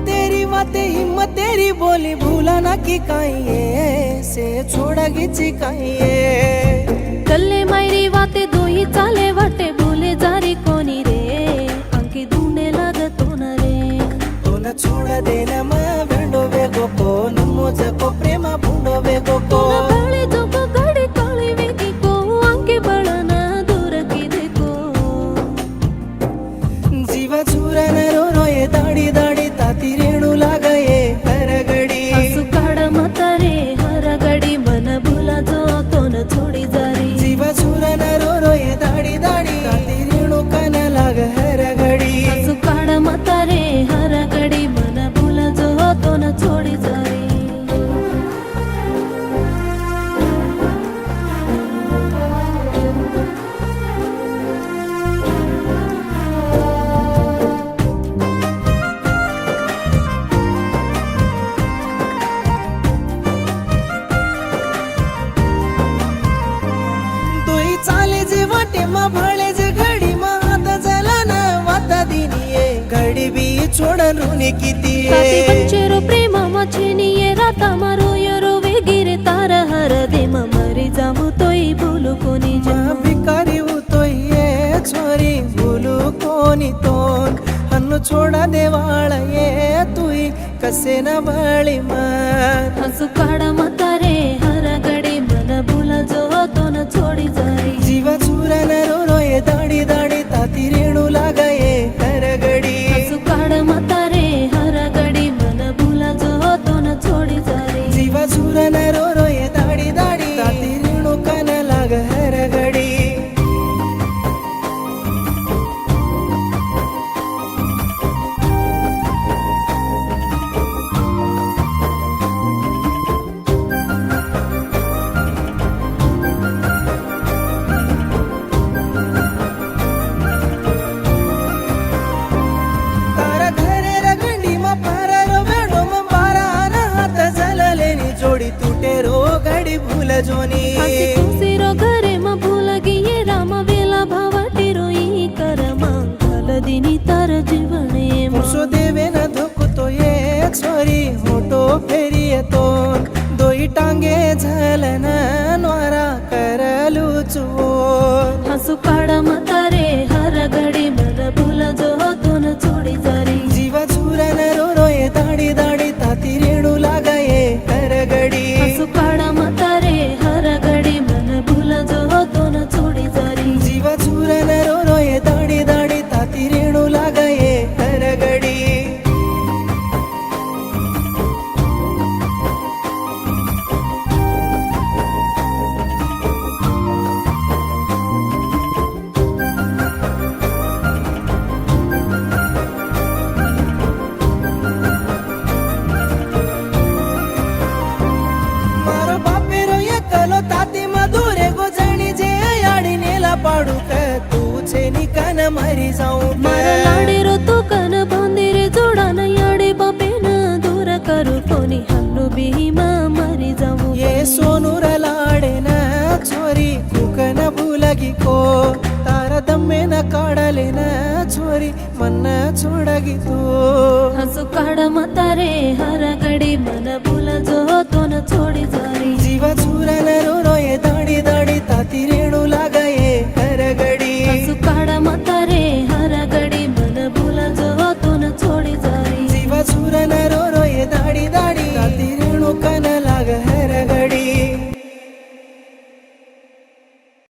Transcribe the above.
हिम्मत तेरी बोली भूला ना कि काइए से छोड़ा गिची काइए कल्ले मायरी वाते दोही चाले वाटे भूले जारी कोणी रे अंकी धुंडे लागतो न रे तो न छोड़ देना मैं वेंडो वेगो को नमो जको प्रेमा भूंडो वेगो को बळे जोको गडी काळी वेगी को अंकी बळना दूर की देखो जीवा चुरा न रो रो ये दाडी दाडी ताती रेणू लागये हर घडी हसू काढ म्हातारे हर घडी मन भुला जो तो न छोडी जारी जीवा चुरा न रो रो ये दाडी दाडी ताती रेणू कान लाग हर घडी हसू काढ म्हातारे हर घडी मन भुला जो तो न छोडी जारी चाले जे वाटे मा भाळे जे घडी मा आता झाला ना वाता दिनिये घडी बी छोडन रुनी किती ताती पंचेरो प्रेमा मछनिये राता मारो यरो वेगिरे तार हर दे मरी जामु तोई भूलू कोनी मा भिकारी उतोय ये छोरी भूलू कोनी तोन हन्नु छोडा देवाळ ये तुई कसे ना बाळी मान हसू काढ म्हातारे हर घडी मन भुला जो तो न छोडी जारी जीवा चुरा न रो रो ये दाडी दाडी ताती रेणू लागये हर घडी हसू काढ म्हातारे हर घडी मन भुला जो तो न छोडी जारी जीवा चुरा न रो रो ये दाडी दाडी ताती रेणू कान लाग हर घडी जोड़ी टूटे रो घड़ी भूल जोनी सिरो घरे म भूल गिये राम वेला भावाटी रोई कर मंगल दिनी तार जीवने मुसो देवे न धोको तो ये छोरी होटो फेरी तो दोई टांगे झलन नवारा करलू चुओ हसू काढ म्हातारे हर घडी मन भूल जो तो न छोडी जारी जीवा चुरा न रो रो ये दाडी दाडी ताती रेणू लागये हर घडी हसू काढ म्हातारे हर घडी मन भूल जो तो न छोडी जारी जीवा चुरा न रो रो ये दाडी दाडी ताती रेणू लागये हर घडी ताती मधुरे गोजणी जे याडी नेला पाडू का तू छेनी कान मरी जाऊ मारा लाडे रो तो कन बांधिरे जोडा न याडे बापेन दूर करू कोणी हन्नु बिहिमा मरी जाऊ ये सोनूर लाडे न छोरी कुकन भूलगी को तारा दम्मे न काढले न छोरी मन छोडगी तू हसू काढ म्हातारे हर घडी मन भूल जो तो न छोडी जारी जीवा चुरा न रो रो ये